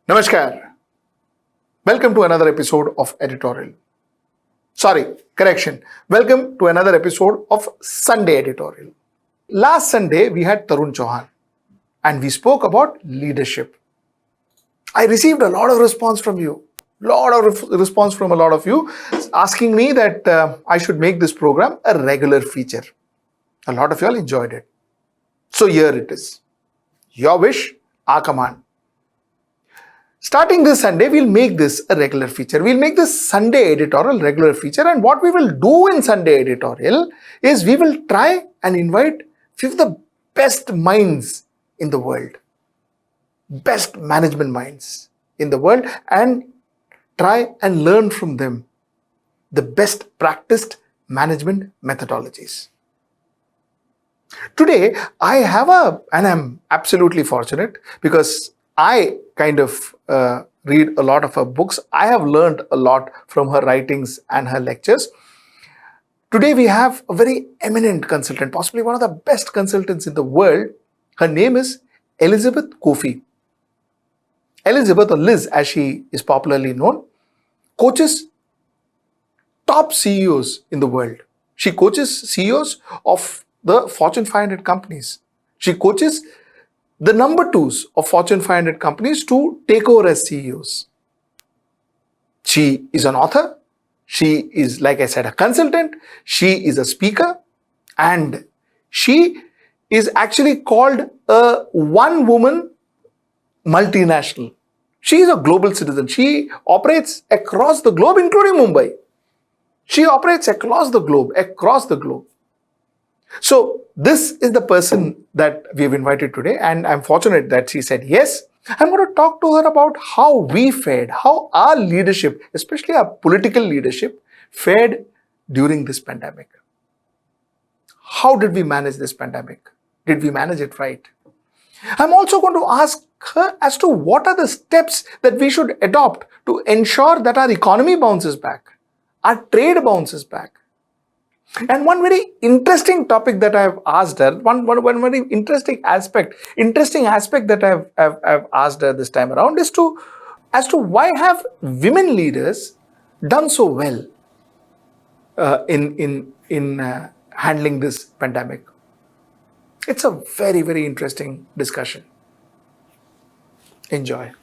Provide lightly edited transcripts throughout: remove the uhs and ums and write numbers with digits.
Namaskar. Welcome to another episode of Editorial. Welcome to another episode of Sunday Editorial. Last Sunday, we had Tarun Chauhan and we spoke about leadership. I received a lot of response from you. Response from a lot of you asking me that I should make this program a regular feature. A lot of y'all enjoyed it. So here it is. Your wish, our command. Starting this Sunday, we'll make this a regular feature. We'll make this Sunday Editorial regular feature. And what we will do in Sunday Editorial is we will try and invite few of the best minds in the world. Best management minds in the world and try and learn from them the best practiced management methodologies. Today, and I'm absolutely fortunate because I kind of read a lot of her books. I have learned a lot from her writings and her lectures. Today we have a very eminent consultant, possibly one of the best consultants in the world. Her name is Elizabeth Coffey. Elizabeth, or Liz as she is popularly known, coaches top CEOs in the world. She coaches CEOs of the Fortune 500 companies. She coaches the number twos of Fortune 500 companies to take over as CEOs. She is an author. She is, like I said, a consultant. She is a speaker. And she is actually called a one-woman multinational. She is a global citizen. She operates across the globe, including Mumbai. She operates across the globe. So this is the person that we have invited today, and I'm fortunate that she said yes. I'm going to talk to her about how we fared, how our leadership, especially our political leadership, fared during this pandemic. How did we manage this pandemic? Did we manage it right? I'm also going to ask her as to what are the steps that we should adopt to ensure that our economy bounces back, our trade bounces back. And one very interesting topic that I have asked her, one very interesting aspect that I've asked her this time around is as to why have women leaders done so well in handling this pandemic. It's a very, very interesting discussion. Enjoy.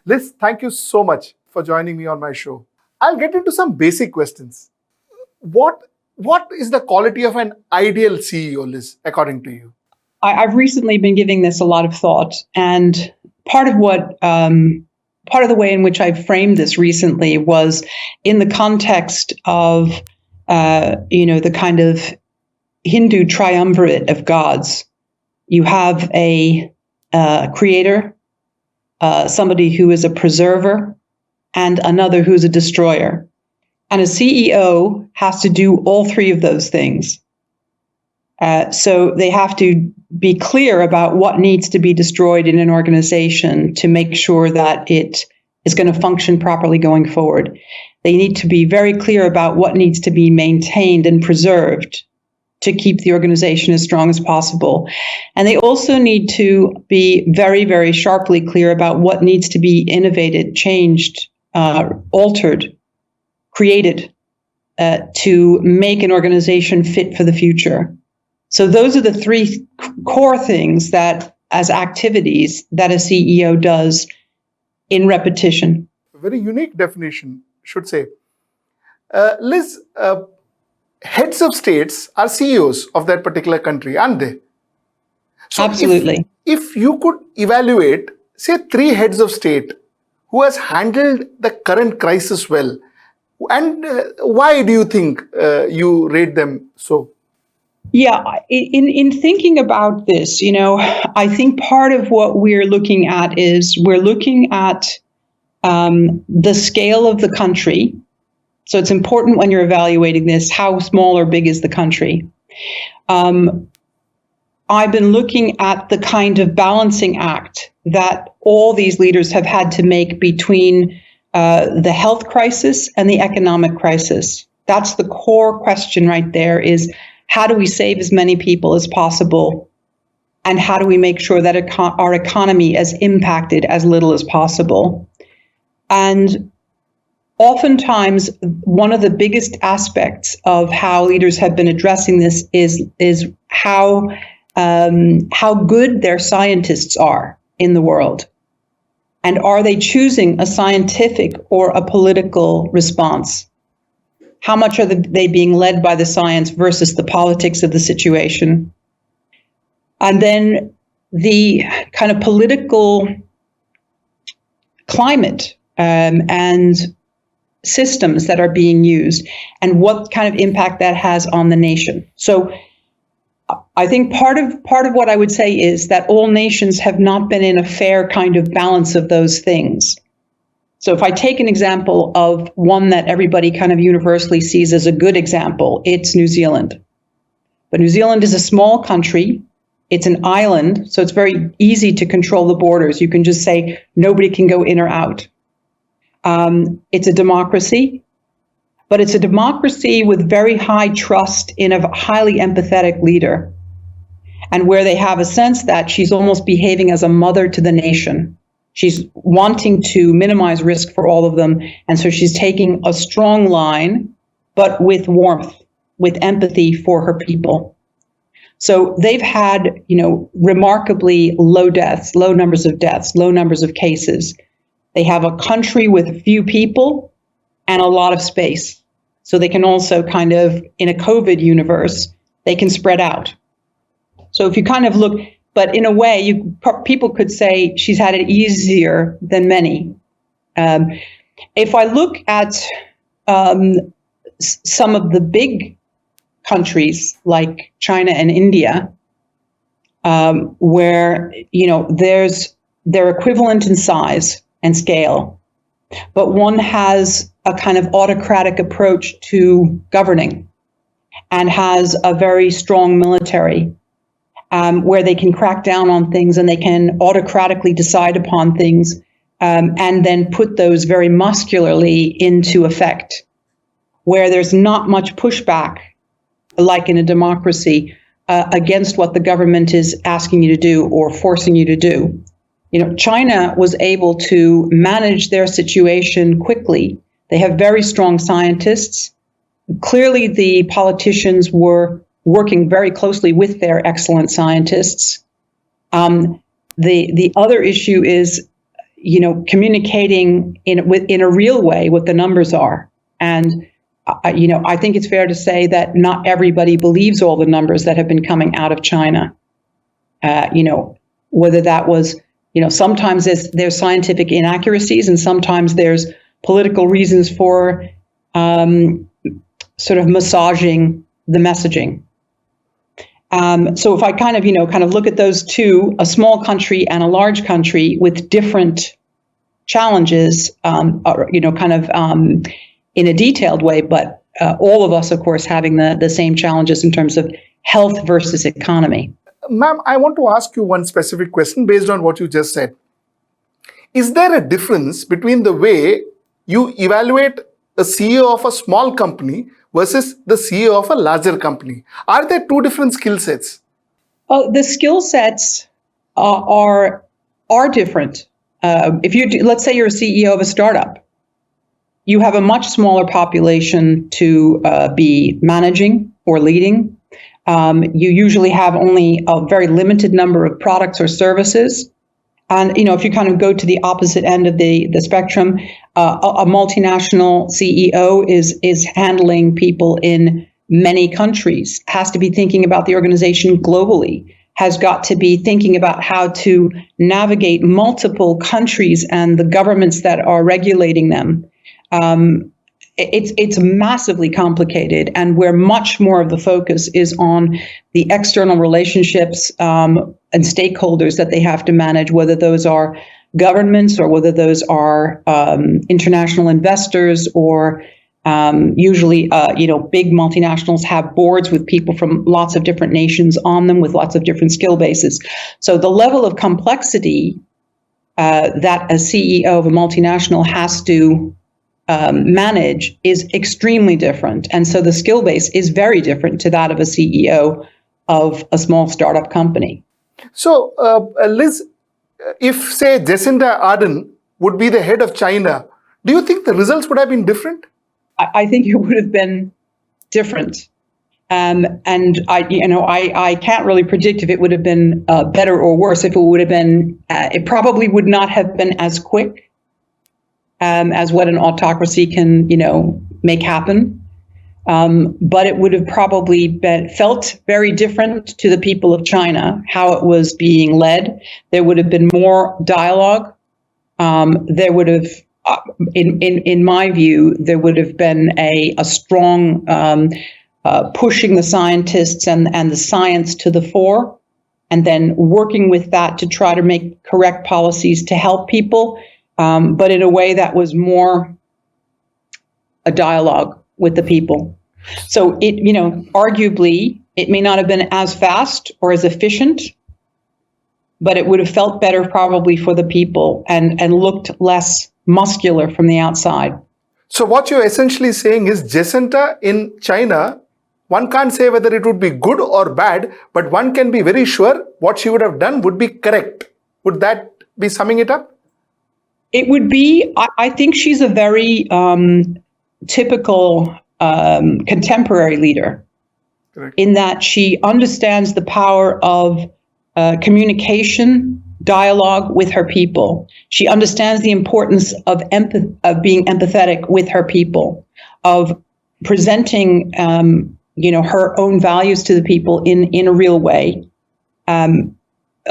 Liz, thank you so much for joining me on my show. I'll get into some basic questions. What is the quality of an ideal CEO, Liz, according to you? I've recently been giving this a lot of thought, and part of the way in which I framed this recently was in the context of the kind of Hindu triumvirate of gods. You have a creator, somebody who is a preserver, and another who's a destroyer. And a CEO has to do all three of those things. So they have to be clear about what needs to be destroyed in an organization to make sure that it is going to function properly going forward. They need to be very clear about what needs to be maintained and preserved to keep the organization as strong as possible. And they also need to be very, very sharply clear about what needs to be innovated, changed, altered, created to make an organization fit for the future. So those are the three core things that, as activities, that a CEO does in repetition. A very unique definition, should say. Liz, heads of states are CEOs of that particular country, aren't they? So absolutely. If you could evaluate, say, three heads of state who has handled the current crisis well, and why do you think you rate them so? Yeah, in thinking about this, I think part of what we're looking at is we're looking at the scale of the country. So it's important when you're evaluating this, how small or big is the country? I've been looking at the kind of balancing act that all these leaders have had to make between the health crisis and the economic crisis. That's the core question right there, is how do we save as many people as possible, and how do we make sure that our economy is impacted as little as possible. And oftentimes, one of the biggest aspects of how leaders have been addressing this is how good their scientists are in the world. And are they choosing a scientific or a political response? How much are they being led by the science versus the politics of the situation? And then the kind of political climate and systems that are being used, and what kind of impact that has on the nation. So I think part of what I would say is that all nations have not been in a fair kind of balance of those things. So if I take an example of one that everybody kind of universally sees as a good example, it's New Zealand. But New Zealand is a small country. It's an island, so it's very easy to control the borders. You can just say nobody can go in or out. It's a democracy, but it's a democracy with very high trust in a highly empathetic leader, and where they have a sense that she's almost behaving as a mother to the nation. She's wanting to minimize risk for all of them, and so she's taking a strong line, but with warmth, with empathy for her people. So they've had, remarkably low numbers of deaths, low numbers of cases. They have a country with few people and a lot of space. So they can also kind of, in a COVID universe, they can spread out. So if you kind of look, but in a way, people could say she's had it easier than many. If I look at some of the big countries like China and India, where they're equivalent in size and scale, but one has a kind of autocratic approach to governing and has a very strong military, where they can crack down on things and they can autocratically decide upon things, and then put those very muscularly into effect, where there's not much pushback, like in a democracy, against what the government is asking you to do or forcing you to do. China was able to manage their situation quickly. They have very strong scientists. Clearly, the politicians were working very closely with their excellent scientists. The other issue is, communicating in a real way what the numbers are. And I think it's fair to say that not everybody believes all the numbers that have been coming out of China. Whether that was, sometimes there's scientific inaccuracies, and sometimes there's political reasons for sort of massaging the messaging. So if I kind of look at those two, a small country and a large country with different challenges, in a detailed way, but all of us, of course, having the same challenges in terms of health versus economy. Ma'am, I want to ask you one specific question based on what you just said. Is there a difference between the way you evaluate a CEO of a small company versus the CEO of a larger company? Are there two different skill sets? The skill sets are different. Let's say you're a CEO of a startup. You have a much smaller population to be managing or leading. You usually have only a very limited number of products or services. And, if you kind of go to the opposite end of the spectrum, a multinational CEO is handling people in many countries, has to be thinking about the organization globally, has got to be thinking about how to navigate multiple countries and the governments that are regulating them. It's massively complicated, and where much more of the focus is on the external relationships and stakeholders that they have to manage, whether those are governments or whether those are international investors, or usually, big multinationals have boards with people from lots of different nations on them with lots of different skill bases. So the level of complexity that a CEO of a multinational has to manage is extremely different. And so the skill base is very different to that of a CEO of a small startup company. So, Liz, if, say, Jacinda Ardern would be the head of China, do you think the results would have been different? I think it would have been different. And I can't really predict if it would have been better or worse. If it would have been, it probably would not have been as quick as what an autocracy can, make happen. But it would have probably felt very different to the people of China, how it was being led. There would have been more dialogue. There would have, in my view, there would have been a strong pushing the scientists and the science to the fore, and then working with that to try to make correct policies to help people, but in a way that was more a dialogue with the people. So it, arguably, it may not have been as fast or as efficient, but it would have felt better probably for the people and looked less muscular from the outside. So what you're essentially saying is Jacinda in China, one can't say whether it would be good or bad, but one can be very sure what she would have done would be correct. Would that be summing it up? It would be. I think she's a very typical contemporary leader. Correct. In that she understands the power of communication, dialogue with her people. She understands the importance of being empathetic with her people, of presenting her own values to the people in a real way.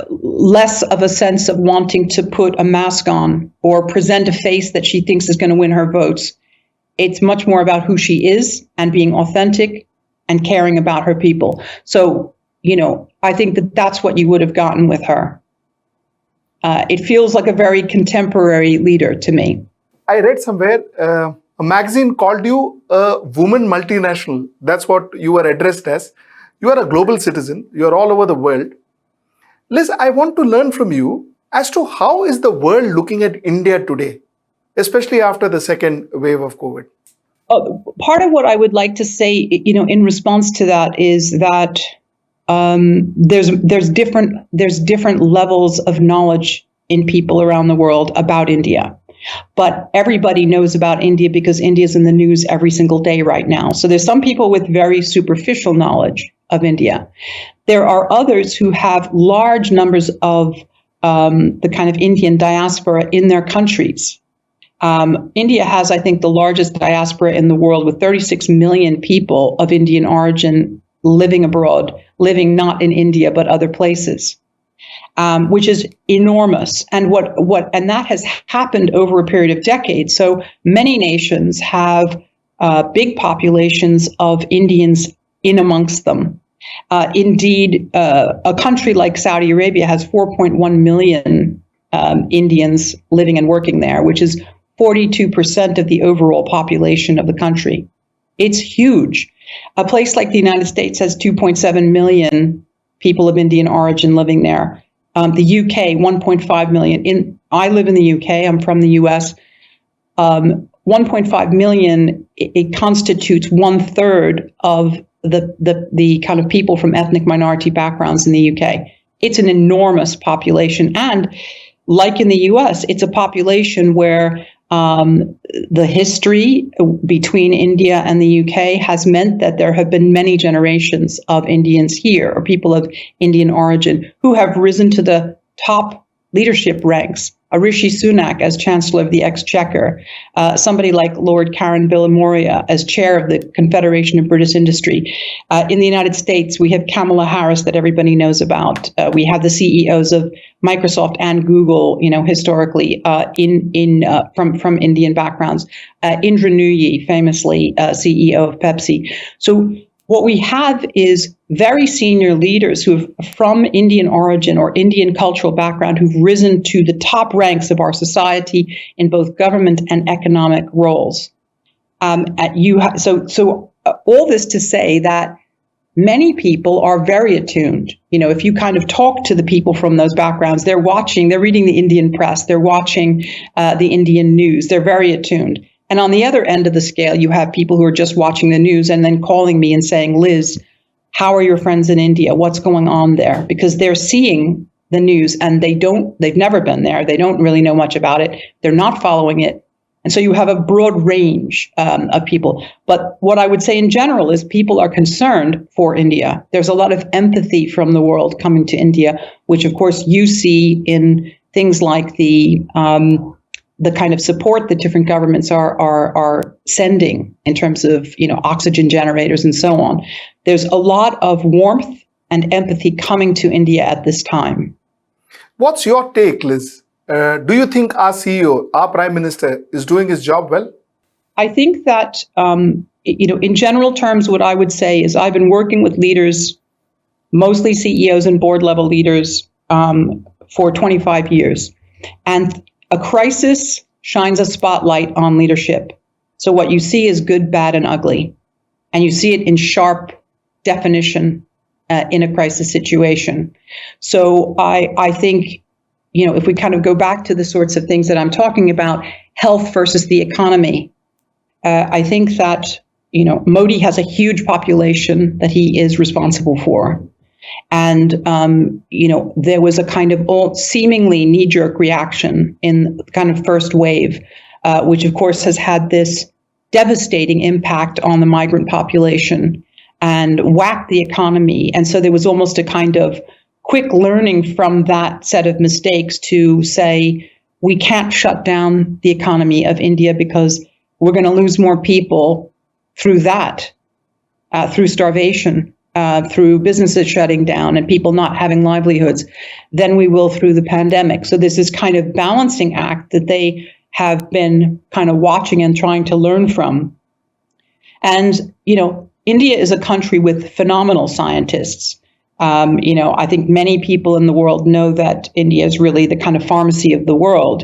Less of a sense of wanting to put a mask on or present a face that she thinks is going to win her votes. It's much more about who she is and being authentic and caring about her people. So, I think that's what you would have gotten with her. It feels like a very contemporary leader to me. I read somewhere a magazine called you a woman multinational. That's what you were addressed as. You are a global citizen. You are all over the world. Liz, I want to learn from you as to how is the world looking at India today, especially after the second wave of COVID? Part of what I would like to say, in response to that is that there's different levels of knowledge in people around the world about India. But everybody knows about India because India is in the news every single day right now. So there's some people with very superficial knowledge of India. There are others who have large numbers of the kind of Indian diaspora in their countries. India has, I think, the largest diaspora in the world with 36 million people of Indian origin living abroad, living not in India but other places. Which is enormous, and and that has happened over a period of decades. So many nations have big populations of Indians in amongst them. Indeed, a country like Saudi Arabia has 4.1 million Indians living and working there, which is 42% of the overall population of the country. It's huge. A place like the United States has 2.7 million people of Indian origin living there. The UK, 1.5 million. I live in the UK. I'm from the US. 1.5 million. It constitutes 1/3 of the kind of people from ethnic minority backgrounds in the UK. It's an enormous population, and like in the US, it's a population where the history between India and the UK has meant that there have been many generations of Indians here, or people of Indian origin, who have risen to the top leadership ranks. Rishi Sunak as Chancellor of the Exchequer, somebody like Lord Karen Bilimoria as Chair of the Confederation of British Industry. In the United States, we have Kamala Harris that everybody knows about. We have the CEOs of Microsoft and Google, historically from Indian backgrounds. Indra Nooyi, famously CEO of Pepsi. So what we have is very senior leaders who are from Indian origin or Indian cultural background who've risen to the top ranks of our society in both government and economic roles. So all this to say that many people are very attuned. If you kind of talk to the people from those backgrounds, they're reading the Indian press, they're watching the Indian news, they're very attuned. And on the other end of the scale, you have people who are just watching the news and then calling me and saying, Liz, how are your friends in India? What's going on there? Because they're seeing the news and they've never been there. They don't really know much about it. They're not following it. And so you have a broad range of people. But what I would say in general is people are concerned for India. There's a lot of empathy from the world coming to India, which of course you see in things like the kind of support that different governments are sending in terms of, oxygen generators and so on. There's a lot of warmth and empathy coming to India at this time. What's your take, Liz? Do you think our CEO, our Prime Minister, is doing his job well? I think that, in general terms, what I would say is I've been working with leaders, mostly CEOs and board level leaders, for 25 years. And a crisis shines a spotlight on leadership. So what you see is good, bad, and ugly. And you see it in sharp definition in a crisis situation. So I think, if we kind of go back to the sorts of things that I'm talking about, health versus the economy, I think that, Modi has a huge population that he is responsible for. And, there was a kind of seemingly knee-jerk reaction in the kind of first wave, which of course has had this devastating impact on the migrant population and whacked the economy. And so there was almost a kind of quick learning from that set of mistakes to say, we can't shut down the economy of India because we're going to lose more people through that, through starvation, through businesses shutting down and people not having livelihoods, than we will through the pandemic. So there's this kind of balancing act that they have been kind of watching and trying to learn from. And, India is a country with phenomenal scientists. I think many people in the world know that India is really the kind of pharmacy of the world.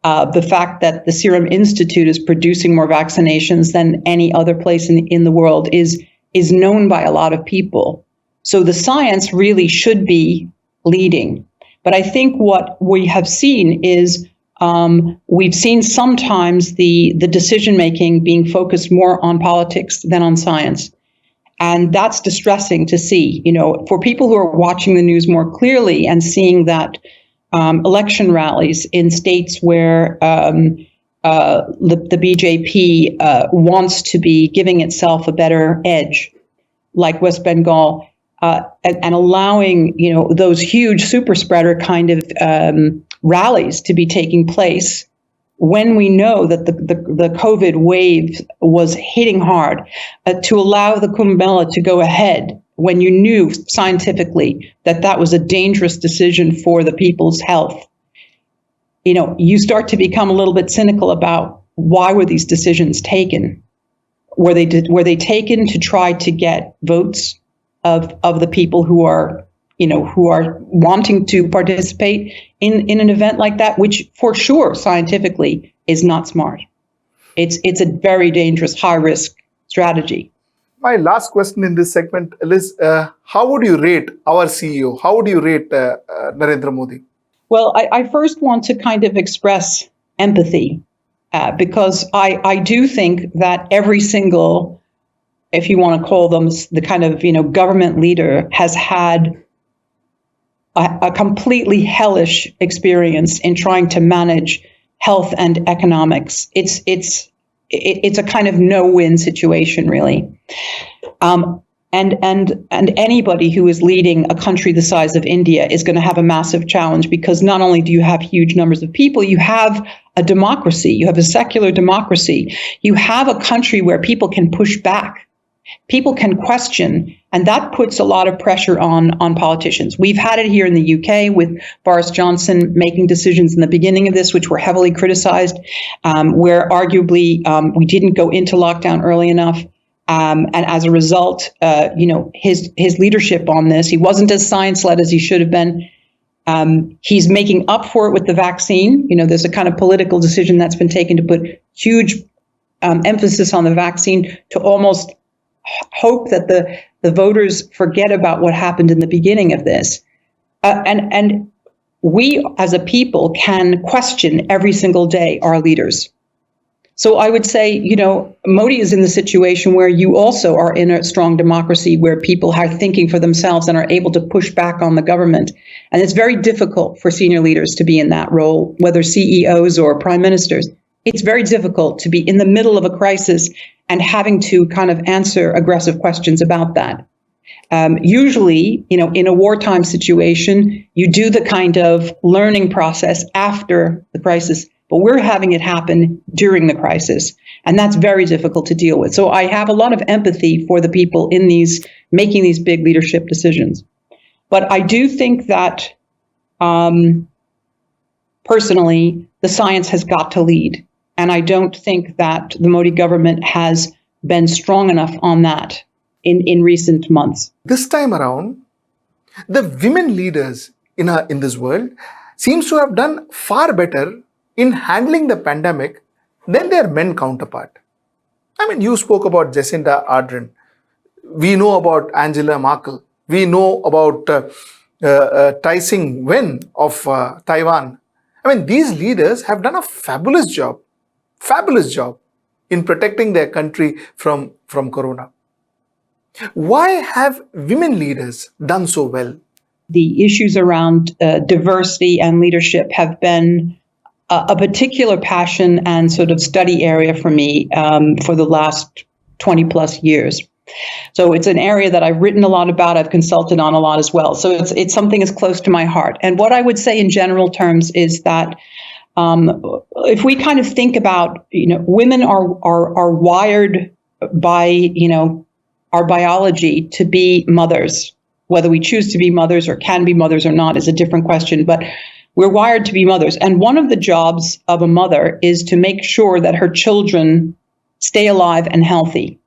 The fact that the Serum Institute is producing more vaccinations than any other place in the world is known by a lot of people. So the science really should be leading. But I think what we have seen is we've seen sometimes the decision-making being focused more on politics than on science. And that's distressing to see, for people who are watching the news more clearly and seeing that election rallies in states where the BJP wants to be giving itself a better edge, like West Bengal, and allowing, those huge super spreader kind of rallies to be taking place when we know that the COVID wave was hitting hard, to allow the Kumbh Mela to go ahead when you knew scientifically that was a dangerous decision for the people's health. You start to become a little bit cynical about why were these decisions taken? Were they taken to try to get votes of the people who are wanting to participate in an event like that, which for sure scientifically is not smart. It's a very dangerous, high risk strategy. My last question in this segment, Liz, how would you rate our CEO? How would you rate Narendra Modi? Well, I first want to kind of express empathy because I do think that every single, if you want to call them the kind of, government leader has had a completely hellish experience in trying to manage health and economics. It's a kind of no-win situation, really. And anybody who is leading a country the size of India is going to have a massive challenge, because not only do you have huge numbers of people, you have a democracy, you have a secular democracy, you have a country where people can push back. People can question, and that puts a lot of pressure on politicians. We've had it here in the UK with Boris Johnson making decisions in the beginning of this, which were heavily criticized, where arguably we didn't go into lockdown early enough. And as a result, his leadership on this, he wasn't as science-led as he should have been. He's making up for it with the vaccine. There's a kind of political decision that's been taken to put huge emphasis on the vaccine to almost hope that the voters forget about what happened in the beginning of this. And we as a people can question every single day our leaders. So I would say, Modi is in the situation where you also are in a strong democracy where people are thinking for themselves and are able to push back on the government. And it's very difficult for senior leaders to be in that role, whether CEOs or prime ministers. It's very difficult to be in the middle of a crisis and having to kind of answer aggressive questions about that. Usually, in a wartime situation, you do the kind of learning process after the crisis, but we're having it happen during the crisis. And that's very difficult to deal with. So I have a lot of empathy for the people in making these big leadership decisions. But I do think that, personally, the science has got to lead. And I don't think that the Modi government has been strong enough on that in recent months. This time around, the women leaders in this world seems to have done far better in handling the pandemic than their men counterpart. I mean, you spoke about Jacinda Ardern. We know about Angela Merkel. We know about Tai Ing-wen of Taiwan. I mean, these leaders have done a fabulous job in protecting their country from corona. Why have women leaders done so well? The issues around diversity and leadership have been a particular passion and sort of study area for me for the last 20 plus years. So it's an area that I've written a lot about, I've consulted on a lot as well. So it's something that's close to my heart. And what I would say in general terms is that if we kind of think about, women are wired by, our biology to be mothers. Whether we choose to be mothers or can be mothers or not is a different question, but we're wired to be mothers. And one of the jobs of a mother is to make sure that her children stay alive and healthy.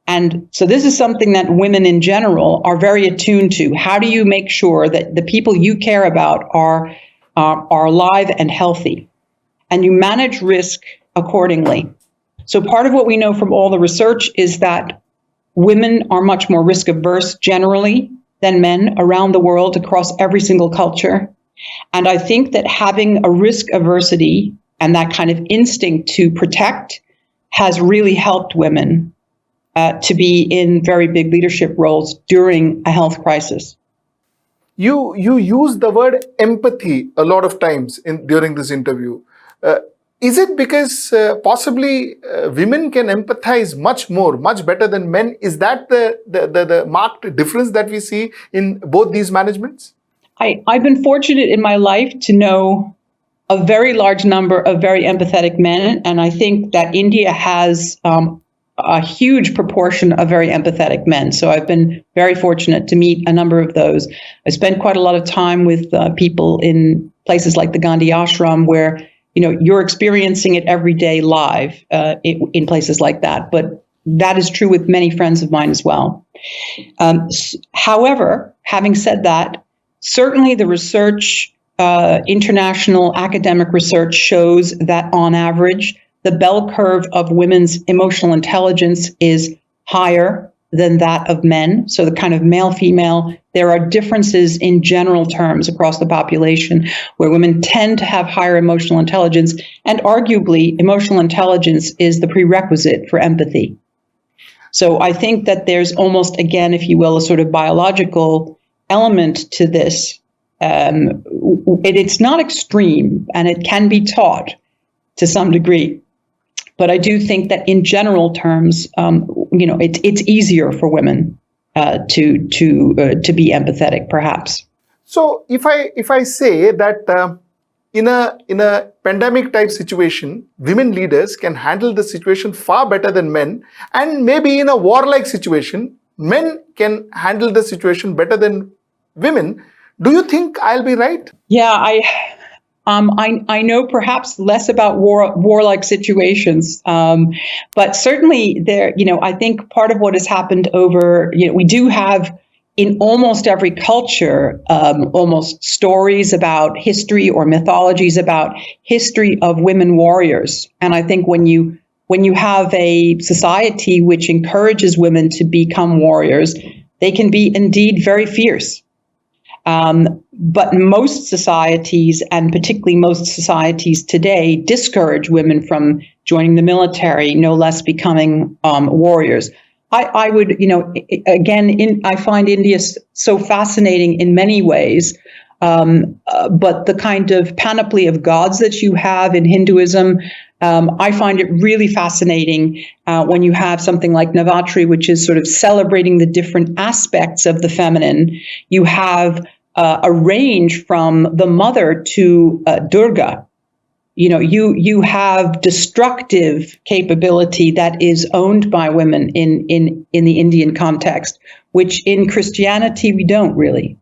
And so this is something that women in general are very attuned to. How do you make sure that the people you care about are alive and healthy? And you manage risk accordingly. So part of what we know from all the research is that women are much more risk averse generally than men around the world across every single culture. And I think that having a risk aversity and that kind of instinct to protect has really helped women to be in very big leadership roles during a health crisis. You use the word empathy a lot of times during this interview. Is it because possibly women can empathize much better than men? Is that the marked difference that we see in both these managements? I've been fortunate in my life to know a very large number of very empathetic men, and I think that India has a huge proportion of very empathetic men. So I've been very fortunate to meet a number of those. I spent quite a lot of time with people in places like the Gandhi Ashram where you're experiencing it every day live in places like that. But that is true with many friends of mine as well. However, having said that, certainly the research, international academic research shows that on average, the bell curve of women's emotional intelligence is higher than that of men. So the kind of male-female, there are differences in general terms across the population where women tend to have higher emotional intelligence, and arguably emotional intelligence is the prerequisite for empathy. So I think that there's almost, again, if you will, a sort of biological element to this. It's not extreme, and it can be taught to some degree. But I do think that in general terms, it's easier for women to be empathetic, perhaps. So if I say that in a pandemic type situation, women leaders can handle the situation far better than men, and maybe in a warlike situation, men can handle the situation better than women, do you think I'll be right? Yeah, I know perhaps less about warlike situations, but certainly there, I think part of what has happened over, we do have in almost every culture, almost stories about history or mythologies about history of women warriors. And I think when you have a society which encourages women to become warriors, they can be indeed very fierce. But most societies, and particularly most societies today, discourage women from joining the military, no less becoming warriors. I would, I find India so fascinating in many ways. But the kind of panoply of gods that you have in Hinduism, I find it really fascinating when you have something like Navratri, which is sort of celebrating the different aspects of the feminine. You have a range from the mother to Durga. You have destructive capability that is owned by women in the Indian context, which in Christianity we don't really.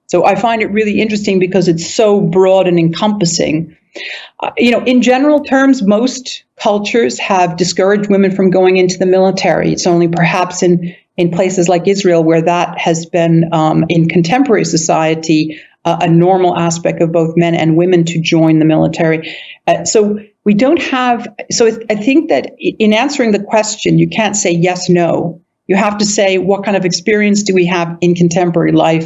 So I find it really interesting because it's so broad and encompassing. In general terms, most cultures have discouraged women from going into the military. It's only perhaps in places like Israel where that has been, in contemporary society, a normal aspect of both men and women to join the military. So we don't have, so I think that in answering the question, you can't say yes, no. You have to say, what kind of experience do we have in contemporary life?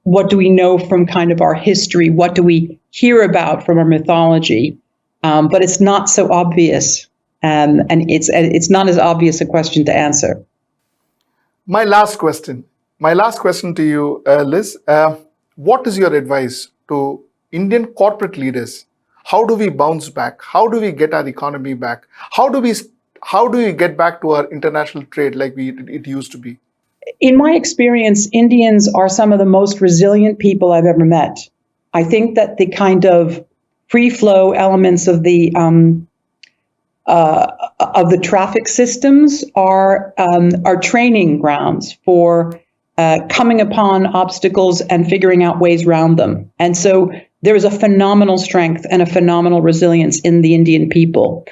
What do we know from kind of our history? What do we hear about from our mythology? But it's not so obvious, and it's not as obvious a question to answer. My last question to you, Liz. What is your advice to Indian corporate leaders? How do we bounce back? How do we get our economy back? How do we get back to our international trade like it used to be? In my experience, Indians are some of the most resilient people I've ever met. I think that the kind of free flow elements of the traffic systems are training grounds for coming upon obstacles and figuring out ways around them. And so there is a phenomenal strength and a phenomenal resilience in the Indian people.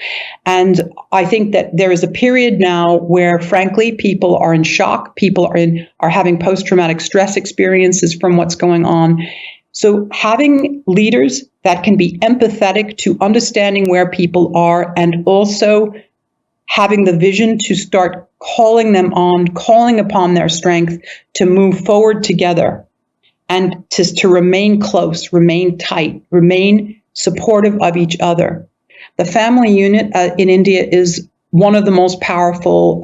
And I think that there is a period now where, frankly, people are in shock. People are having post-traumatic stress experiences from what's going on. So having leaders that can be empathetic to understanding where people are, and also having the vision to start calling upon their strength to move forward together, and to remain close, remain tight, remain supportive of each other. The family unit in India is one of the most powerful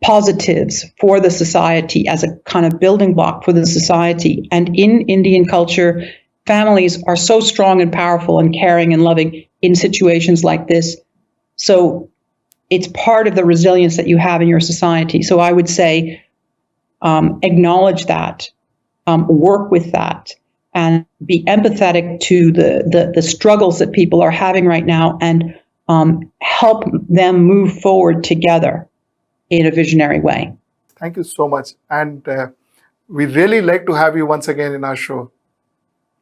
positives for the society as a kind of building block for the society. And in Indian culture, families are so strong and powerful and caring and loving in situations like this. So it's part of the resilience that you have in your society. So I would say acknowledge that. Work with that, and be empathetic to the struggles that people are having right now, and help them move forward together in a visionary way. Thank you so much. And we'd really like to have you once again in our show.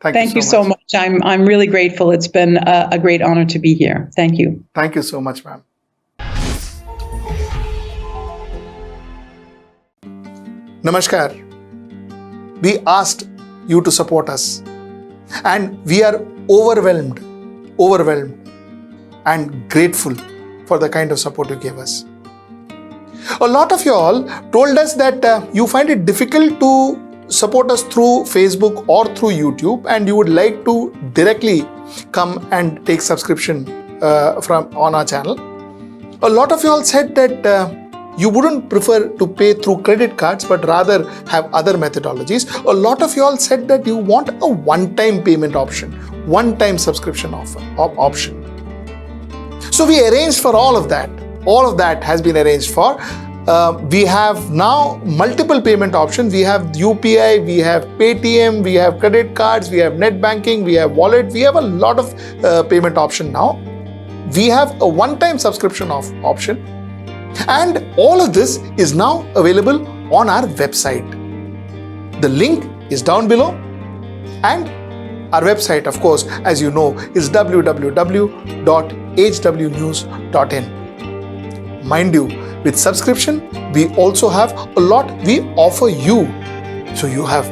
Thank you so much. I'm really grateful. It's been a great honor to be here. Thank you. Thank you so much, ma'am. Namaskar. We asked you to support us, and we are overwhelmed and grateful for the kind of support you gave us. A lot of you all told us that you find it difficult to support us through Facebook or through YouTube, and you would like to directly come and take subscription on our channel. A lot of you all said that you wouldn't prefer to pay through credit cards, but rather have other methodologies. A lot of you all said that you want a one-time payment option, one-time subscription option. So we arranged for all of that. All of that has been arranged for. We have now multiple payment options. We have UPI, we have Paytm, we have credit cards, we have net banking, we have wallet. We have a lot of payment option now. We have a one-time subscription option. And all of this is now available on our website. The link is down below. And our website, of course, as you know, is www.hwnews.in. Mind you, with subscription, we also have a lot we offer you. So you have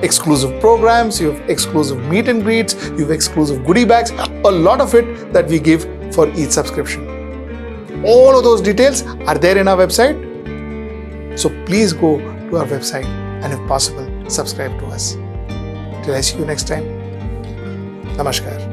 exclusive programs, you have exclusive meet and greets, you have exclusive goodie bags, a lot of it that we give for each subscription. All of those details are there in our website. So please go to our website and if possible, subscribe to us. Till I see you next time. Namaskar.